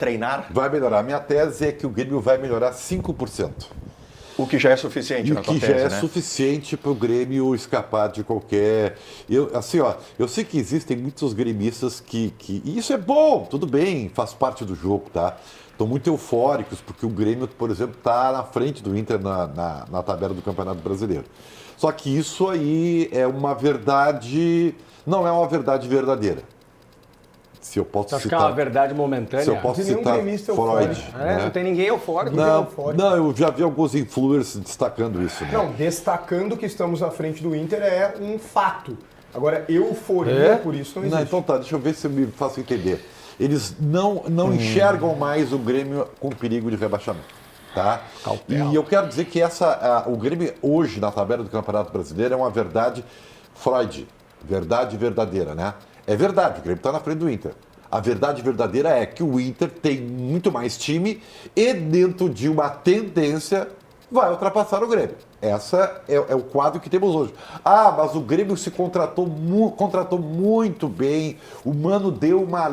treinar? Vai melhorar. Minha tese é que o Grêmio vai melhorar 5%. O que já é suficiente na tua tese, O que já é né? suficiente para o Grêmio escapar de qualquer... Eu sei que existem muitos gremistas que... E isso é bom, tudo bem, faz parte do jogo, tá? Estão muito eufóricos porque o Grêmio, por exemplo, está na frente do Inter na tabela do Campeonato Brasileiro. Só que isso aí é uma verdade... Não é uma verdade verdadeira. Se eu posso Acho que é uma verdade momentânea. Se eu posso citar Freud. Não tem ninguém eufórico. Não, eu já vi alguns influencers destacando isso. Né? Não, destacando que estamos à frente do Inter é um fato. Agora, euforia por isso não existe. Então tá, deixa eu ver se eu me faço entender. Eles não enxergam mais o Grêmio com perigo de rebaixamento. Tá? E eu quero dizer que o Grêmio hoje na tabela do Campeonato Brasileiro é uma verdade Freud. Verdade verdadeira, né? É verdade, o Grêmio está na frente do Inter. A verdade verdadeira é que o Inter tem muito mais time e dentro de uma tendência vai ultrapassar o Grêmio. Essa é o quadro que temos hoje. Ah, mas o Grêmio se contratou muito bem, o Mano deu uma...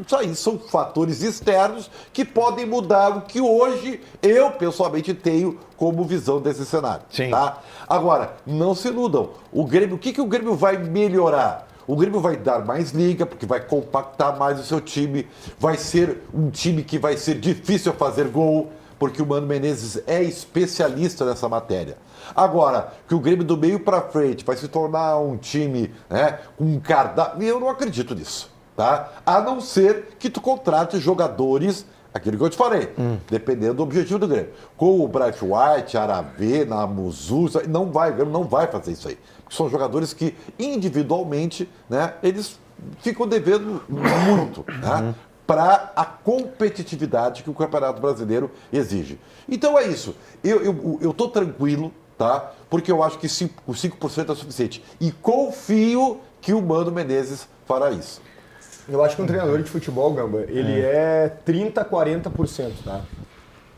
Isso aí são fatores externos que podem mudar o que hoje eu, pessoalmente, tenho como visão desse cenário. Sim. Tá? Agora, não se iludam. O que o Grêmio vai melhorar? O Grêmio vai dar mais liga, porque vai compactar mais o seu time, vai ser um time que vai ser difícil a fazer gol, porque o Mano Menezes é especialista nessa matéria. Agora, que o Grêmio do meio para frente vai se tornar um time, né, com um cardápio, eu não acredito nisso, tá? A não ser que tu contrate jogadores, aquilo que eu te falei, dependendo do objetivo do Grêmio. Com o Bright White, Aravena, Muzu, o Grêmio não vai fazer isso aí. Porque são jogadores que, individualmente, né, eles ficam devendo muito, né? Para a competitividade que o Campeonato Brasileiro exige. Então é isso. Eu estou tranquilo, tá? Porque eu acho que o 5% é suficiente. E confio que o Mano Menezes fará isso. Eu acho que um treinador de futebol, Gamba, ele é 30%, 40%, tá?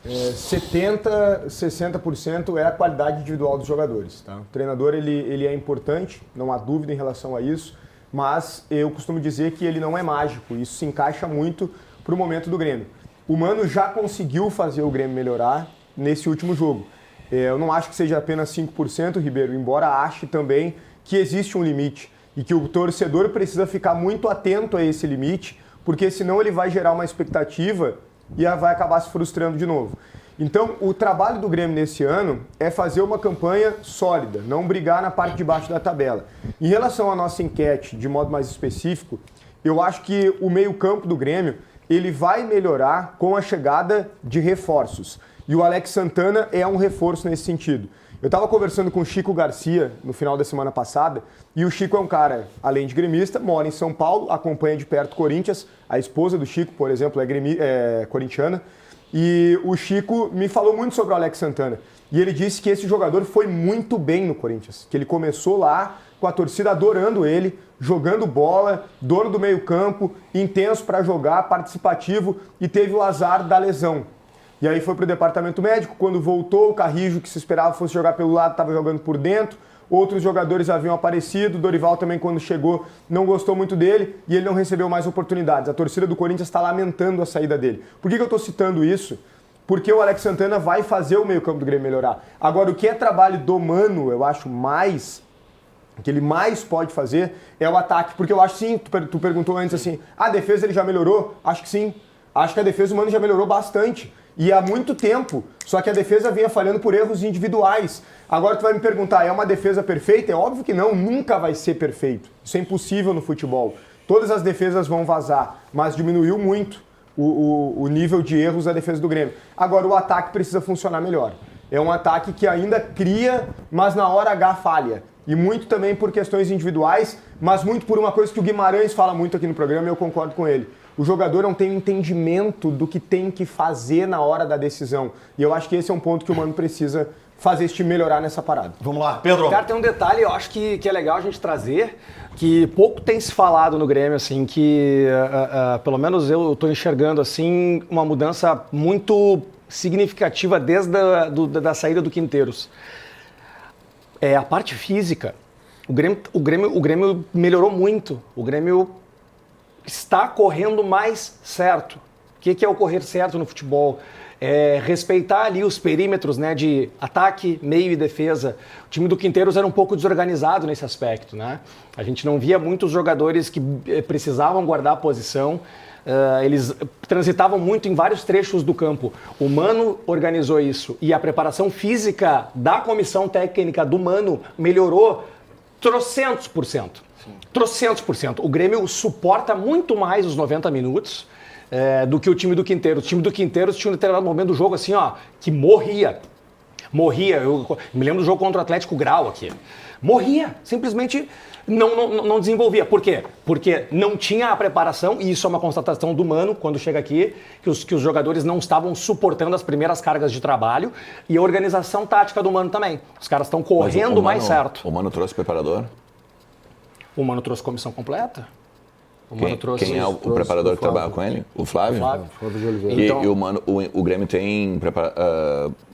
70%, 60% é a qualidade individual dos jogadores, tá? O treinador, ele é importante, não há dúvida em relação a isso, mas eu costumo dizer que ele não é mágico. Isso se encaixa muito para o momento do Grêmio. O Mano já conseguiu fazer o Grêmio melhorar nesse último jogo. Eu não acho que seja apenas 5%, Ribeiro, embora ache também que existe um limite e que o torcedor precisa ficar muito atento a esse limite, porque senão ele vai gerar uma expectativa e vai acabar se frustrando de novo. Então, o trabalho do Grêmio nesse ano é fazer uma campanha sólida, não brigar na parte de baixo da tabela. Em relação à nossa enquete, de modo mais específico, eu acho que o meio-campo do Grêmio ele vai melhorar com a chegada de reforços. E o Alex Santana é um reforço nesse sentido. Eu estava conversando com o Chico Garcia no final da semana passada, e o Chico é um cara, além de gremista, mora em São Paulo, acompanha de perto o Corinthians. A esposa do Chico, por exemplo, é corintiana. E o Chico me falou muito sobre o Alex Santana. E ele disse que esse jogador foi muito bem no Corinthians. Que ele começou lá com a torcida adorando ele, jogando bola, dono do meio-campo, intenso para jogar, participativo, e teve o azar da lesão. E aí foi para o departamento médico. Quando voltou, o Carrijo, que se esperava fosse jogar pelo lado, estava jogando por dentro. Outros jogadores haviam aparecido. O Dorival também, quando chegou, não gostou muito dele e ele não recebeu mais oportunidades. A torcida do Corinthians está lamentando a saída dele. Por que eu estou citando isso? Porque o Alex Santana vai fazer o meio-campo do Grêmio melhorar. Agora, o que é trabalho do Mano, eu acho que ele mais pode fazer é o ataque. Porque eu acho sim, tu perguntou antes assim, a defesa ele já melhorou? Acho que sim. Acho que a defesa do Mano já melhorou bastante. E há muito tempo, só que a defesa vinha falhando por erros individuais. Agora tu vai me perguntar, é uma defesa perfeita? É óbvio que não, nunca vai ser perfeito. Isso é impossível no futebol. Todas as defesas vão vazar, mas diminuiu muito o nível de erros da defesa do Grêmio. Agora o ataque precisa funcionar melhor. É um ataque que ainda cria, mas na hora H falha. E muito também por questões individuais, mas muito por uma coisa que o Guimarães fala muito aqui no programa e eu concordo com ele. O jogador não tem um entendimento do que tem que fazer na hora da decisão. E eu acho que esse é um ponto que o Mano precisa fazer este melhorar nessa parada. Vamos lá, Pedro. Cara, tem um detalhe, eu acho que é legal a gente trazer, que pouco tem se falado no Grêmio, assim, que pelo menos eu estou enxergando, assim, uma mudança muito significativa desde da saída do Quinteiros. É a parte física. O Grêmio melhorou muito. O Grêmio está correndo mais certo, que é o correr certo no futebol? É respeitar ali os perímetros, né, de ataque, meio e defesa. O time do Quinteiros era um pouco desorganizado nesse aspecto, né? A gente não via muitos jogadores que precisavam guardar a posição. Eles transitavam muito em vários trechos do campo. O Mano organizou isso e a preparação física da comissão técnica do Mano melhorou trocentos por cento. Trocentos por cento. O Grêmio suporta muito mais os 90 minutos do que o time do Quinteiros. O time do Quinteiros tinha um determinado momento do jogo assim, ó, que morria. Morria. Eu me lembro do jogo contra o Atlético Grau aqui. Morria. Simplesmente não desenvolvia. Por quê? Porque não tinha a preparação, e isso é uma constatação do Mano quando chega aqui, que os jogadores não estavam suportando as primeiras cargas de trabalho, e a organização tática do Mano também. Os caras estão correndo mais certo. O Mano trouxe preparador? O Mano trouxe comissão completa. Quem é o preparador que trabalha com ele? O Flávio? Flávio de Oliveira. Então, E o Grêmio tem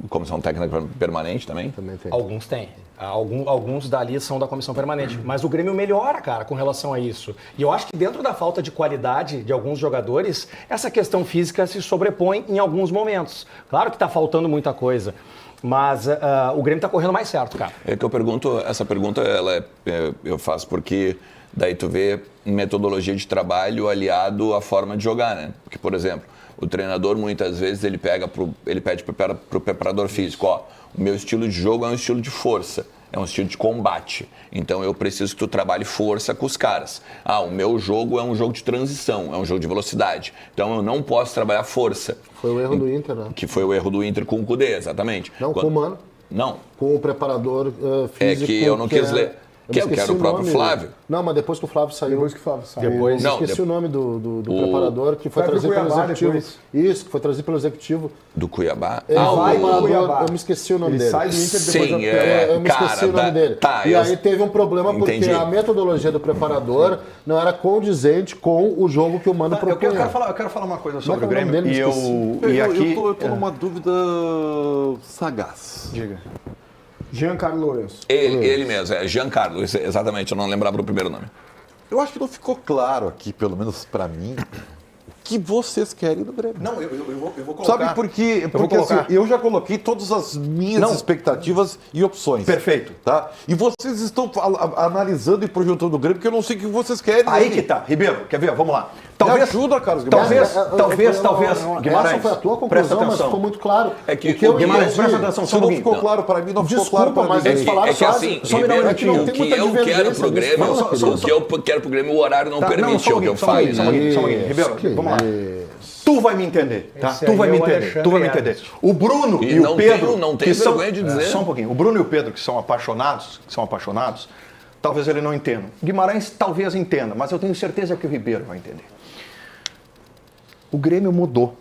comissão técnica permanente também? Também tem. alguns têm. Alguns dali são da comissão permanente. Mas o Grêmio melhora, cara, com relação a isso. E eu acho que dentro da falta de qualidade de alguns jogadores, essa questão física se sobrepõe em alguns momentos. Claro que está faltando muita coisa. Mas o Grêmio está correndo mais certo, cara. É que eu pergunto, essa pergunta eu faço porque daí tu vê metodologia de trabalho aliado à forma de jogar, né? Porque, por exemplo, o treinador muitas vezes ele pede para o preparador físico, ó, o meu estilo de jogo é um estilo de força, é um estilo de combate, então eu preciso que tu trabalhe força com os caras. Ah, o meu jogo é um jogo de transição, é um jogo de velocidade, então eu não posso trabalhar força. Foi o erro do Inter, né? Que foi o erro do Inter com o Cudê, exatamente. Não, com o Mano. Não. Com o preparador físico. É que eu não quis ler. Que era o próprio Flávio. Não, mas depois que o Flávio saiu. Depois que o Flávio saiu. Depois- Eu esqueci o nome do preparador que foi Foi pro trazido pelo Cuiabá executivo. depois. Isso, que foi trazido pelo executivo. Do Cuiabá. Ele Ah, vai o- para Cuiabá. eu me esqueci o nome Ele dele. sai do Inter depois Sim, da- Eu me esqueci o nome dele. Tá, e eu- aí teve um problema porque Entendi. a metodologia do preparador não era condizente com o jogo que o Mano Eu propunha. quero falar uma coisa Como é sobre o que é o nome Grêmio. dele? E aqui. Eu tô numa dúvida sagaz. Diga. Giancarlo Lourenço. Ele mesmo, é Giancarlo, exatamente, eu não lembrava o primeiro nome. Eu acho que não ficou claro aqui, pelo menos pra mim, o que vocês querem do Grêmio. Não, eu vou colocar. Sabe por quê? vou Porque assim, colocar. eu já coloquei todas as minhas Não. expectativas e opções. Perfeito. Tá? E vocês estão analisando e projetando o Grêmio, porque eu não sei o que vocês querem. Aí dele. que tá. Ribeiro, quer ver? Vamos lá. Me ajuda, Carlos Guimarães. Talvez, Guimarães. Essa foi a tua Presta conclusão, mas atenção. ficou muito claro. É que o que eu Guimarães, entendi- presta atenção Se só um não pouquinho. ficou claro para mim, não ficou Desculpa, claro para mas mim. eles falaram que assim, só me dá um Ribeiro, minutinho, não o tem que muita eu quero divergência pro nisso. Grêmio, Não, o que eu quero pro Grêmio, o horário não Tá, permitiu que eu só um pouquinho, fale, só um né? pouquinho. Ribeiro, vamos lá. Tu vai me entender, tá? Esse Tu aí vai é me o entender. Alexandre Tu vai me entender. Ernst. O Bruno E e não o Pedro, não tem que são vergonha de dizer. Só um pouquinho. O Bruno e o Pedro, que são apaixonados, talvez ele não entenda. Guimarães talvez entenda, mas eu tenho certeza que o Ribeiro vai entender. O Grêmio mudou.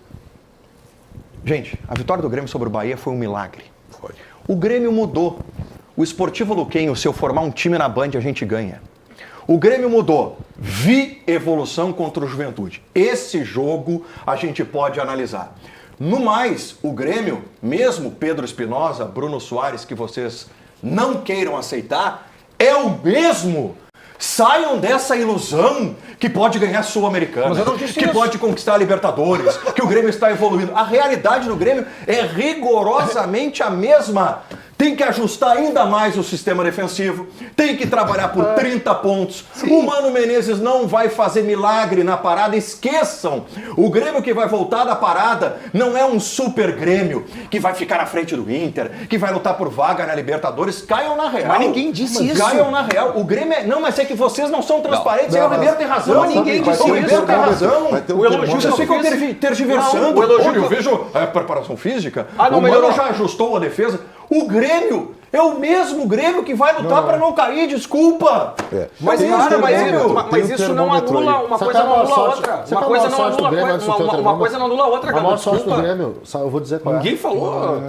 Gente, a vitória do Grêmio sobre o Bahia foi um milagre. Foi. O Grêmio mudou. O Esportivo Luquenho, se eu formar um time na Band, a gente ganha. O Grêmio mudou. Vi evolução contra o Juventude. Esse jogo a gente pode analisar. No mais, o Grêmio, mesmo Pedro Espinosa, Bruno Soares, que vocês não queiram aceitar, é o mesmo. Saiam dessa ilusão que pode ganhar Sul-Americana, que pode conquistar a Libertadores, que o Grêmio está evoluindo. A realidade do Grêmio é rigorosamente a mesma. Tem que ajustar ainda mais o sistema defensivo, tem que trabalhar por 30 pontos. O Mano Menezes não vai fazer milagre na parada, esqueçam. O Grêmio que vai voltar da parada não é um super Grêmio que vai ficar na frente do Inter, que vai lutar por vaga na Libertadores. Caiam na real. Mas ninguém disse isso. Caiam na real. O Grêmio é... Não, mas é que vocês não são transparentes. Não, Aí o Ribeiro tem razão. não, Ninguém vai disse ter o um Ribeiro tem termômetro. razão. Vai ter um O elogio termômetro. vocês ficam tergiversando. Não, o elogio- Eu vejo a preparação física. Ah, não, o mas Mano eu não- já ajustou a defesa. O Grêmio é o mesmo Grêmio que vai lutar para não cair, desculpa. Mas, Tem cara, um mas, termômetro, mas tem um isso não termômetro anula aí. uma Você coisa, quer não uma anula sorte- outra. você Uma quer coisa uma não sorte do anula Grêmio antes do teu uma termômetro? coisa não anula a outra, A cara. maior sorte do Desculpa. Grêmio, eu vou dizer qual é. Ninguém falou.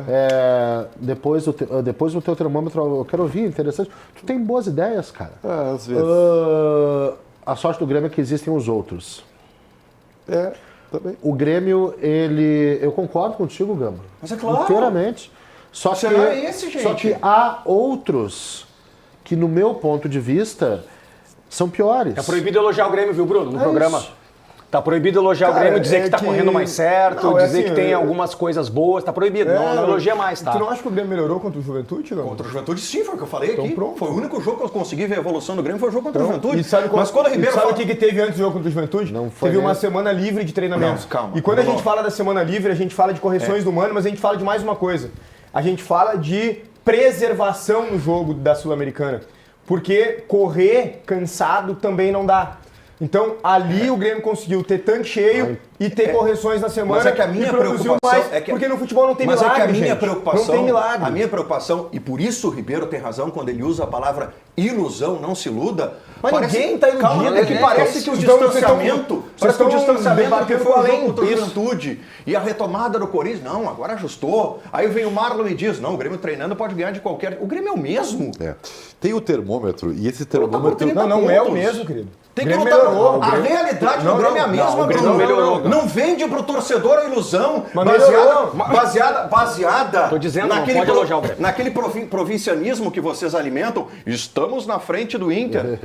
Depois do teu termômetro, eu quero ouvir, interessante. Tu tem boas ideias, cara. Às vezes. A sorte do Grêmio é que existem os outros. Também. O Grêmio, eu concordo contigo, Gamba. Mas é claro. Inteiramente. Só que, Será esse, gente? Só que há outros que, no meu ponto de vista, são piores. É proibido elogiar o Grêmio, viu, Bruno, no É programa. isso. Tá proibido elogiar o Cara, Grêmio, dizer é que tá que- correndo mais certo, Não, é dizer assim, que tem algumas coisas boas, tá proibido. Não elogia mais, tá? Tu não acha que o Grêmio melhorou contra o Juventude, não? Contra o Juventude, sim, foi o que eu falei Então, aqui. pronto. Foi o único jogo que eu consegui ver a evolução do Grêmio, foi o jogo contra o Juventude. E sabe Mas quando o Ribeiro sabe fala... o que teve antes do jogo contra o Juventude? Não foi teve uma esse. semana livre de treinamentos. Não, calma, E quando a vamos gente lá. fala da semana livre, a gente fala de correções do Mano, mas a gente fala de mais uma coisa. A gente fala de preservação no jogo da Sul-Americana. Porque correr cansado também não dá. Então, ali o Grêmio conseguiu ter tanque cheio e ter correções na semana. Mas é que a minha e produziu preocupação mais, é que... porque no futebol não tem mas milagre, é que a minha gente. preocupação, Não tem milagre. a minha preocupação, e por isso o Ribeiro tem razão quando ele usa a palavra ilusão, não se iluda. Mas ninguém tá iludido, Calma, é que né? parece que o Então, distanciamento, vocês estão que debatendo foi o além jogo contra o disso. Juventude e a retomada do Corinthians, não, agora ajustou. Aí vem o Marlon e diz, não, o Grêmio treinando pode ganhar de qualquer... O Grêmio é o mesmo. É. Tem o termômetro, e esse Tá por termômetro... 30 Não é o pontos. mesmo, querido. Tem O que Grêmio lutar. melhorou, o A Grêmio- realidade Não, do Grêmio é a não, mesma, o Grêmio Bruno. melhorou. Não vende pro torcedor a ilusão Mas melhorou. baseada Tô dizendo, não pode elogiar o Grêmio. naquele provincianismo que vocês alimentam. Estamos na frente do Inter.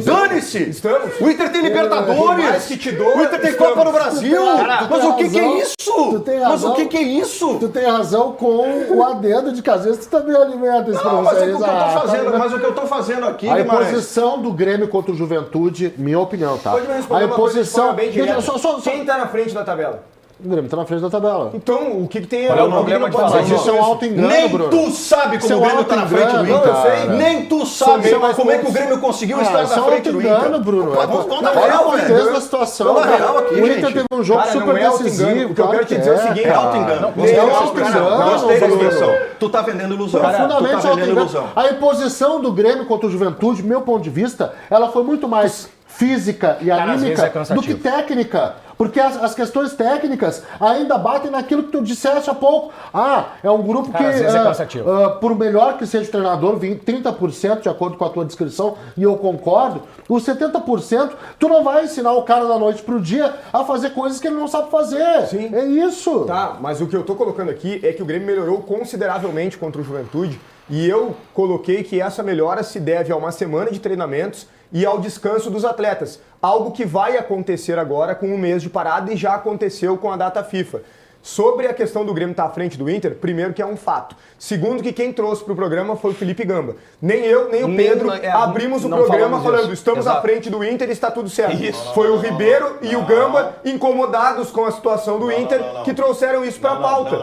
Dane-se! Estamos. O Inter tem Libertadores. mais que te dou, O Inter tem estamos. Copa no Brasil. Cara, Mas tu o tem que é razão. isso? Tu tem Mas razão. o que é isso? Tu tem razão com o adendo de que às vezes tu também alimenta esse Não, mas é que o que eu tô provincialismo. fazendo, mas o que eu tô fazendo aqui, A Guimarães, imposição do Grêmio contra o Juventude, minha opinião, tá? Pode me responder A uma coisa de imposição. forma bem direta. Só- Quem tá na frente da tabela? O Grêmio tá na frente da tabela. Então, o que tem... Qual é o alguém problema não de pode falar dizer Isso é um alto engano, nem Bruno. tu sabe Isso como é o um Grêmio tá na frente do auto-engano, Inter. cara. Nem tu sabe Somei como é que o pontos. Grêmio conseguiu Ah, estar isso é na um frente do Inter. auto-engano, Bruno. Pô, vamos dar Qual é real, o contexto velho. da situação? Vamos dar cara? real aqui, O Inter gente. teve um jogo Cara, super não é auto-engano. decisivo. O que eu quero te dizer é o seguinte. É auto-engano. Não, Gostei é dessa auto-engano, expressão. Gostei da Bruno. expressão. Tu tá vendendo ilusão. Profundamente Tu tá vendendo auto-engano. ilusão. A imposição do Grêmio contra o Juventude, meu ponto de vista, ela foi muito mais física e Cara, às vezes anímica é cansativo. do que técnica. Porque as questões técnicas ainda batem naquilo que tu disseste há pouco. Ah, é um grupo Cara, que, às vezes é cansativo. por melhor que seja o treinador, 30% de acordo com a tua descrição, e eu concordo, os 70%, tu não vai ensinar o cara da noite pro dia a fazer coisas que ele não sabe fazer. Sim. É isso. Tá, mas o que eu tô colocando aqui é que o Grêmio melhorou consideravelmente contra o Juventude e eu coloquei que essa melhora se deve a uma semana de treinamentos e ao descanso dos atletas. Algo que vai acontecer agora com um mês de parada e já aconteceu com a data FIFA. Sobre a questão do Grêmio estar à frente do Inter, primeiro que é um fato. Segundo que quem trouxe para o programa foi o Felipe Gamba. Nem eu, nem o Pedro abrimos o não programa falamos falando disso. estamos à Exato. frente do Inter e está tudo certo. Foi o Ribeiro e o Gamba incomodados com a situação do Inter que trouxeram isso para a pauta.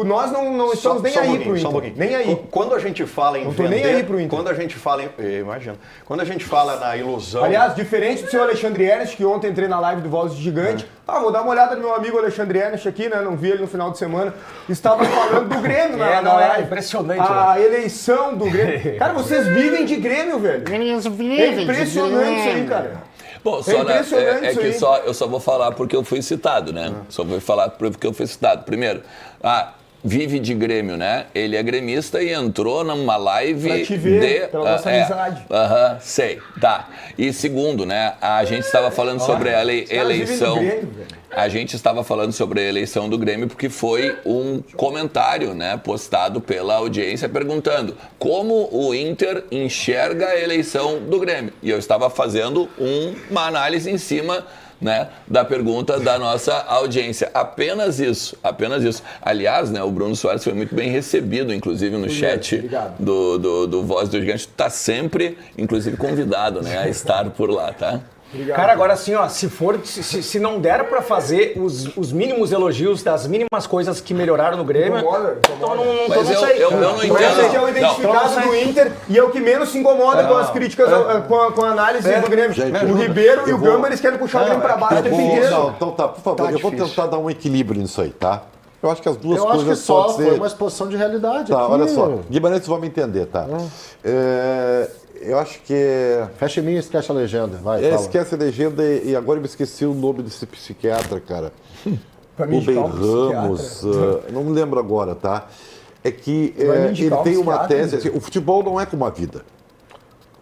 Nós não estamos nem aí pro Inter. Nem aí. Quando a gente fala em Não tô nem vender, aí pro Inter. quando a gente fala em... Imagina. Quando a gente fala na ilusão... Aliás, diferente do seu Alexandre Ernest, que ontem entrei na live do Voz de Gigante. Vou dar uma olhada no meu amigo Alexandre Ernest aqui, né? Não vi ele no final de semana. Estava falando do Grêmio na não, é live. impressionante, A eleição do Grêmio. Cara, vocês vivem de Grêmio, velho. É impressionante isso aí, cara. Bom, É só impressionante isso que aí. eu só vou falar porque eu fui citado, né? Só vou falar porque eu fui citado. Primeiro, vive de Grêmio, né? Ele é gremista e entrou numa live Pra te ver, pela nossa amizade. Sei, tá. E segundo, né? A gente estava falando sobre a eleição. vivem do Grêmio, velho. A gente estava falando sobre a eleição do Grêmio porque foi um comentário, né, postado pela audiência perguntando como o Inter enxerga a eleição do Grêmio. E eu estava fazendo uma análise em cima, né, da pergunta da nossa audiência. Apenas isso, apenas isso. Aliás, né, o Bruno Soares foi muito bem recebido, inclusive no chat do Voz do Gigante. Tá sempre, inclusive, convidado, né, a estar por lá, tá? Obrigado. Cara, agora assim, ó, se não der pra fazer os mínimos elogios das mínimas coisas que melhoraram no Grêmio, Incomoda. então não Mas vamos sair. eu não Esse é o entendo. identificado do Inter e é o que menos se incomoda com as críticas, com a análise do Grêmio. Gente, O Ribeiro e eu o vou- Gamba, eles querem puxar o Grêmio pra baixo o tempo inteiro. Não, então tá, por favor, eu vou difícil. tentar dar um equilíbrio nisso aí, tá? Eu acho que as duas Eu acho que coisas só podem foi ser... uma exposição de realidade Tá, aqui. olha só. Guimarães, vão me entender, tá? Eu acho que... Fecha em mim e esquece a legenda. Vai, fala. esquece a legenda e agora eu me esqueci o nome desse psiquiatra, cara. Pra me Rubem indicar um Ramos, não me lembro agora, tá? É que vai me ele indicar um tem uma psiquiatra, tese, André? assim, o futebol não é como a vida.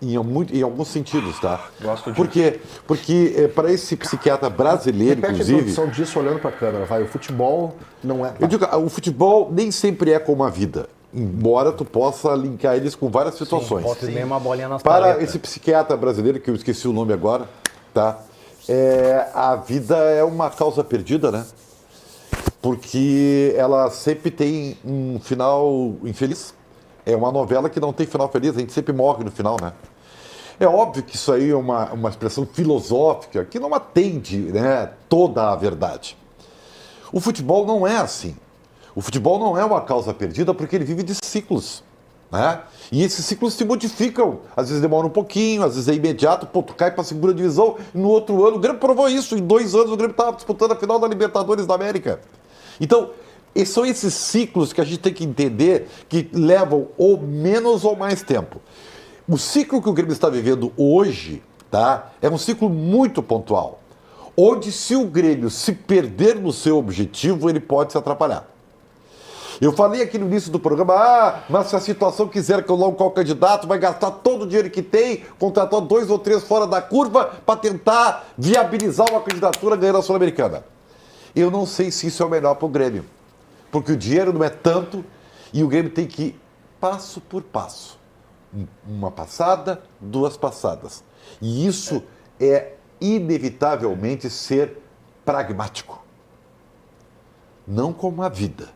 Em alguns sentidos, tá? Gosto disso. Por quê? Porque para esse psiquiatra brasileiro, Repete a inclusive... introdução disso olhando pra câmera, vai. O futebol não é... Eu digo, o futebol nem sempre é como a vida, embora tu possa linkar eles com várias situações. Bota meio uma bolinha nas Para paletas. esse psiquiatra brasileiro, que eu esqueci o nome agora, tá? A vida é uma causa perdida, né? Porque ela sempre tem um final infeliz. É uma novela que não tem final feliz, a gente sempre morre no final, né? É óbvio que isso aí é uma expressão filosófica que não atende, né, toda a verdade. O futebol não é assim. O futebol não é uma causa perdida porque ele vive de ciclos, né? E esses ciclos se modificam. Às vezes demora um pouquinho, às vezes é imediato, pô, tu cai para a segunda divisão e no outro ano o Grêmio provou isso. Em 2 anos o Grêmio estava disputando a final da Libertadores da América. Então, são esses ciclos que a gente tem que entender que levam ou menos ou mais tempo. O ciclo que o Grêmio está vivendo hoje, tá, é um ciclo muito pontual, onde se o Grêmio se perder no seu objetivo, ele pode se atrapalhar. Eu falei aqui no início do programa, mas se a situação quiser colocar o candidato, vai gastar todo o dinheiro que tem, contratar 2 ou 3 fora da curva para tentar viabilizar uma candidatura a ganhar a Sul-Americana. Eu não sei se isso é o melhor para o Grêmio, porque o dinheiro não é tanto e o Grêmio tem que ir passo por passo. Uma passada, 2 passadas. E isso é inevitavelmente ser pragmático. Não como a vida,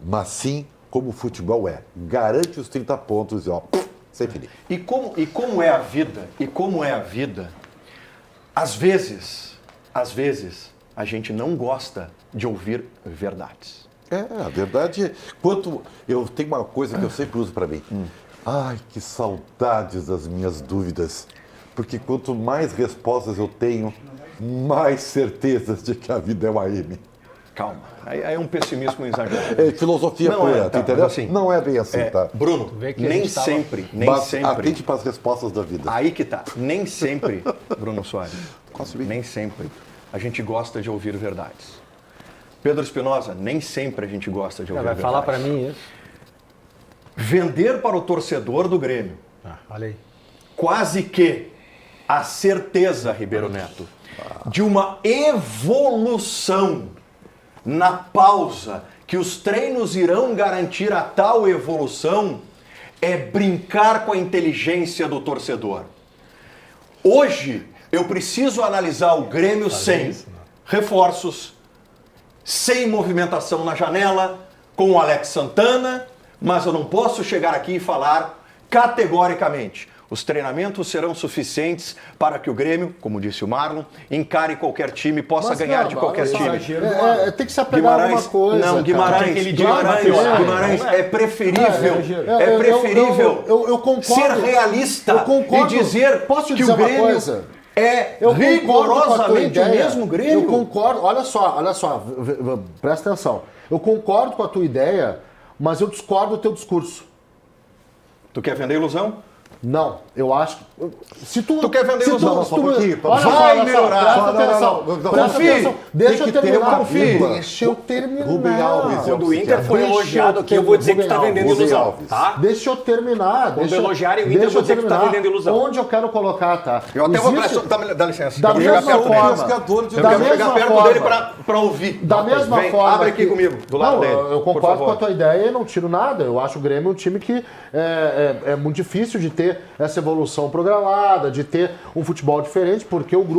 mas sim como o futebol é. Garante os 30 pontos e ó, sem feliz. E como é a vida? E como é a vida? Às vezes, a gente não gosta de ouvir verdades. A verdade é... Eu tenho uma coisa que eu sempre uso para mim. Ai, que saudades das minhas dúvidas. Porque quanto mais respostas eu tenho, mais certezas de que a vida é uma M. Calma, aí é um pessimismo exagerado. É filosofia Não pura, tá, tu entendeu? mas assim, não é bem assim, tá? Bruno, vê que a nem gente tava- sempre, Mas atente para as respostas da vida. aí que tá, nem sempre, Bruno Soares, Posso vir? nem sempre a gente gosta de ouvir verdades. Pedro Espinosa, nem sempre a gente gosta de ouvir Vai verdades. falar para mim isso? Vender para o torcedor do Grêmio Olha aí. quase que a certeza, Ribeiro Neto, de uma evolução na pausa, que os treinos irão garantir a tal evolução, é brincar com a inteligência do torcedor. Hoje, eu preciso analisar o Grêmio sem reforços, sem movimentação na janela, com o Alex Santana, mas eu não posso chegar aqui e falar categoricamente. Os treinamentos serão suficientes para que o Grêmio, como disse o Marlon, encare qualquer time, possa Mas ganhar não, de qualquer mas time. exagero tem que se apegar a alguma coisa. Não, cara. Guimarães, Aquele dia que bateu lá, Guimarães, não é preferível, É, é preferível eu concordo. ser realista Eu concordo. e dizer Posso te que dizer o uma Grêmio coisa? é Eu concordo com a tua rigorosamente o ideia. mesmo Grêmio. Eu concordo, olha só, presta atenção. Eu concordo com a tua ideia, mas eu discordo do teu discurso. Tu quer vender ilusão? Não, eu acho que... Se tu quer vender ilusão, se tu, Paulo, olha só, vai olha só, melhorar. Presta Não, atenção. não, Presta confie. atenção. Deixa Tem eu que ter terminar. uma vírgula. Deixa eu terminar. Rubem Alves, Quando o eu Inter foi Deixa elogiado eu aqui, eu vou dizer que Rubem está vendendo Alves. ilusão, Rubem tá? Deixa eu terminar. Quando elogiarem o Inter, eu vou dizer que tá vendendo ilusão. Onde eu quero colocar, tá? Eu até vou... Existe- Dá licença. Da eu vou chegar mesma perto dele. forma. pescador de Eu Da quero chegar mesma perto forma. dele para ouvir. Da mesma Vem, forma. abre aqui que- comigo, do lado não, dele. Eu por concordo com favor. a tua ideia e não tiro nada. Eu acho o Grêmio um time que é muito difícil de ter essa evolução programada, de ter um futebol diferente, porque o grupo